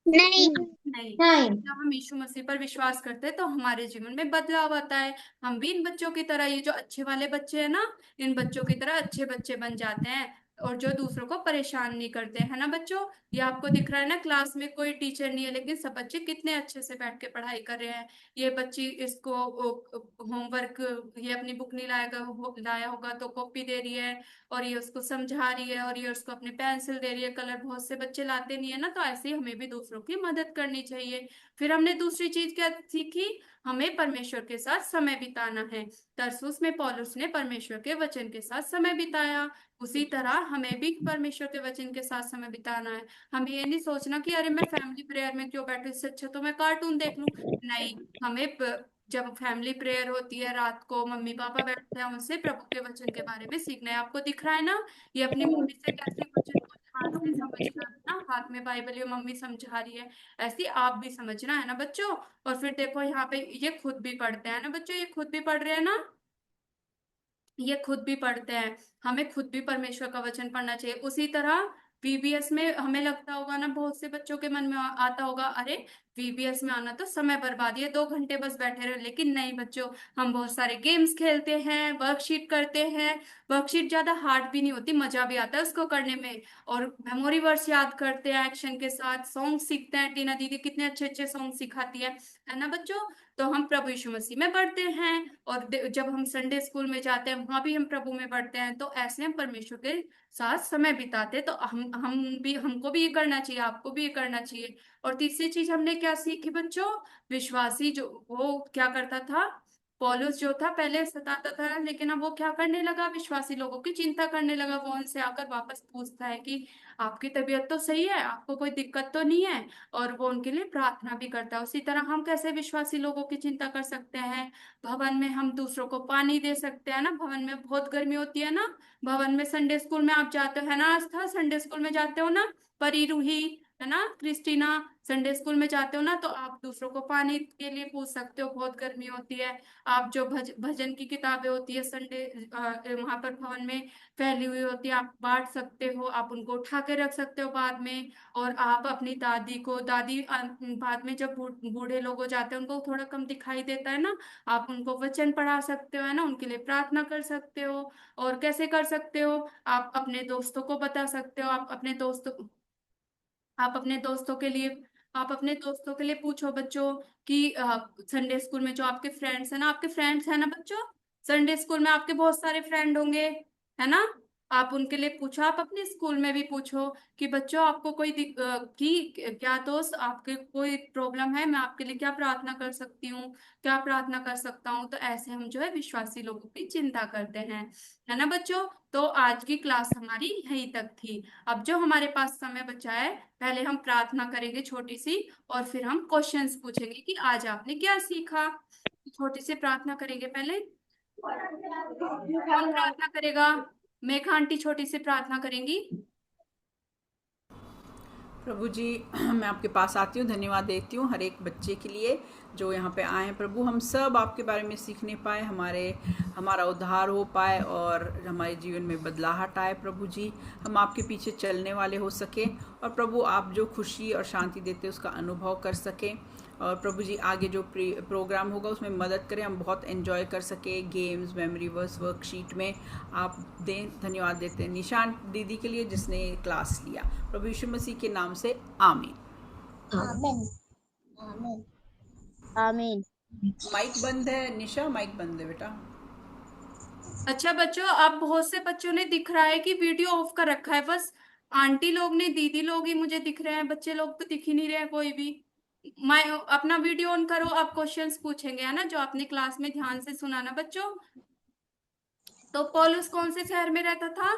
नहीं। नहीं। नहीं। जब हम यीशु मसीह पर विश्वास करते हैं, तो हमारे जीवन में बदलाव आता है। हम भी इन बच्चों की तरह, ये जो अच्छे वाले बच्चे हैं ना, इन बच्चों की तरह अच्छे बच्चे बन जाते हैं, और जो दूसरों को परेशान नहीं करते, है ना बच्चों। ये आपको दिख रहा है ना, क्लास में कोई टीचर नहीं है, लेकिन सब बच्चे कितने अच्छे से बैठ के पढ़ाई कर रहे हैं। ये बच्ची इसको होमवर्क, ये अपनी बुक नहीं लाया होगा तो कॉपी दे रही है, और ये उसको समझा रही है, और ये उसको अपनी पेंसिल दे रही है, कलर। बहुत से बच्चे लाते नहीं है ना, तो ऐसे ही हमें भी दूसरों की मदद करनी चाहिए। फिर हमने दूसरी चीज क्या सीखी? हमें परमेश्वर के साथ समय बिताना है। तरसुस में पौलुस ने परमेश्वर के वचन के साथ समय बिताया। उसी तरह हमें भी परमेश्वर के वचन के साथ समय बिताना है। हमें ये नहीं सोचना कि अरे मैं फैमिली प्रेयर में क्यों बैठू, इससे अच्छा तो मैं कार्टून देख लूं। नहीं, हमें जब फैमिली प्रेयर होती है रात को, मम्मी पापा बैठते हैं, उनसे प्रभु के वचन के बारे में सीखना है। आपको दिख रहा है ना, ये अपनी मम्मी से कैसे वचन को ध्यान से समझना है ना, हाथ में बाइबल ये मम्मी समझा रही है, ऐसे ही आप भी समझना है ना बच्चों। और फिर देखो यहाँ पे ये खुद भी पढ़ते हैं ना बच्चों, ये खुद भी पढ़ रहे हैं ना, ये खुद भी पढ़ते हैं। हमें खुद भी परमेश्वर का वचन पढ़ना चाहिए। उसी तरह वीबीएस में हमें लगता होगा ना, बहुत से बच्चों के मन में आता होगा, अरे वीबीएस में आना तो समय बर्बाद, ये 2 घंटे बस बैठे रहे। लेकिन नहीं बच्चों, हम बहुत सारे गेम्स खेलते हैं, वर्कशीट करते हैं। वर्कशीट ज्यादा हार्ड भी नहीं होती, मजा भी आता है उसको करने में। और मेमोरी वर्ड्स याद करते हैं एक्शन के साथ, सॉन्ग सीखते हैं। टीना दीदी कितने अच्छे अच्छे सॉन्ग सिखाती है ना बच्चों। तो हम प्रभु यीशु मसीह में पढ़ते हैं। और जब हम संडे स्कूल में जाते हैं, वहां भी हम प्रभु में पढ़ते हैं। तो ऐसे हम परमेश्वर के साथ समय बिताते हैं। तो हम भी, हमको भी ये करना चाहिए, आपको भी ये करना चाहिए। और तीसरी चीज हमने क्या सीखी बच्चों, विश्वासी जो वो क्या करता था, पौलुस जो था पहले सताता था, लेकिन अब वो क्या करने लगा, विश्वासी लोगों की चिंता करने लगा। वो उनसे आकर वापस पूछता है कि आपकी तबीयत तो सही है, आपको कोई दिक्कत तो नहीं है। और वो उनके लिए प्रार्थना भी करता है। उसी तरह हम कैसे विश्वासी लोगों की चिंता कर सकते हैं, भवन में हम दूसरों को पानी दे सकते हैं ना। भवन में बहुत गर्मी होती है ना, भवन में संडे स्कूल में आप जाते हो है ना, आस्था संडे स्कूल में जाते हो ना, परी रूही है ना, क्रिस्टीना संडे स्कूल में जाते हो ना, तो आप दूसरों को पानी के लिए पूछ सकते हो, बहुत गर्मी होती है। आप जो भजन की किताबें होती है संडे वहां पर भवन में फैली हुई होती है, आप बांट सकते हो, आप उनको उठा के रख सकते हो बाद में। और आप अपनी दादी को, दादी बाद में जब बूढ़े लोग हो जाते हैं, उनको थोड़ा कम दिखाई देता है ना, आप उनको वचन पढ़ा सकते हो है ना, उनके लिए प्रार्थना कर सकते हो। और कैसे कर सकते हो, आप अपने दोस्तों को बता सकते हो, आप अपने दोस्तों के लिए आप अपने दोस्तों के लिए पूछो बच्चों कि संडे स्कूल में जो आपके फ्रेंड्स है ना, आपके फ्रेंड्स है ना बच्चों, संडे स्कूल में आपके बहुत सारे फ्रेंड होंगे है ना, आप उनके लिए पूछो। आप अपने स्कूल में भी पूछो कि बच्चों आपको कोई क्या दोस्त, आपके कोई प्रॉब्लम है, मैं आपके लिए क्या प्रार्थना कर सकती हूँ, क्या प्रार्थना कर सकता हूँ। तो ऐसे हम जो है विश्वासी लोगों की चिंता करते हैं, है ना बच्चों। तो आज की क्लास हमारी यहीं तक थी। अब जो हमारे पास समय बचा है, पहले हम प्रार्थना करेंगे छोटी सी, और फिर हम क्वेश्चंस पूछेंगे कि आज आपने क्या सीखा। छोटी सी प्रार्थना करेंगे पहले। कौन प्रार्थना करेगा, मेघा आंटी छोटी सी प्रार्थना करेंगी। प्रभु जी, मैं आपके पास आती हूँ, धन्यवाद देती हूँ हर एक बच्चे के लिए जो यहाँ पे आए हैं। प्रभु, हम सब आपके बारे में सीखने पाए, हमारा उद्धार हो पाए और हमारे जीवन में बदलाहट आए। प्रभु जी, हम आपके पीछे चलने वाले हो सके, और प्रभु आप जो खुशी और शांति देते हैं उसका अनुभव कर सकें। और प्रभु जी, आगे जो प्रोग्राम होगा उसमें मदद करें, हम बहुत एंजॉय कर सके गेम्स, मेमोरी वर्स, वर्कशीट में आप दें। धन्यवाद देते हैं निशान दीदी के लिए जिसने क्लास लिया। प्रभु यीशु मसीह के नाम से आमीन। आमीन आमीन आमीन। माइक बंद है निशा, माइक बंद है बेटा। अच्छा बच्चों, अब बहुत से बच्चों ने दिख रहा है कि वीडियो ऑफ कर रखा है, बस आंटी लोग ने, दीदी लोग ही मुझे दिख रहे हैं, बच्चे लोग तो दिख ही नहीं रहे हैं कोई भी। मैं अपना वीडियो ऑन करो, आप क्वेश्चंस पूछेंगे है ना, जो आपने क्लास में ध्यान से सुना ना बच्चों। तो पौलुस कौन से शहर में रहता था।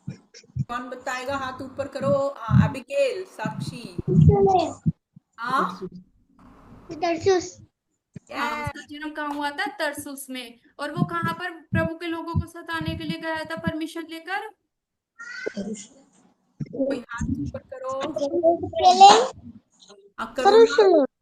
कौन बताएगा, हाथ ऊपर करो। अबिगेल, साक्षी। हाँ, तरसुस। हाँ, यस। उसका जन्म कहाँ हुआ था, तरसुस में। और वो कहाँ पर प्रभु के लोगों को सताने के लिए गया था परमिशन लेकर। कोई हाथ ऊपर करो। यरूशलेम। करो ना।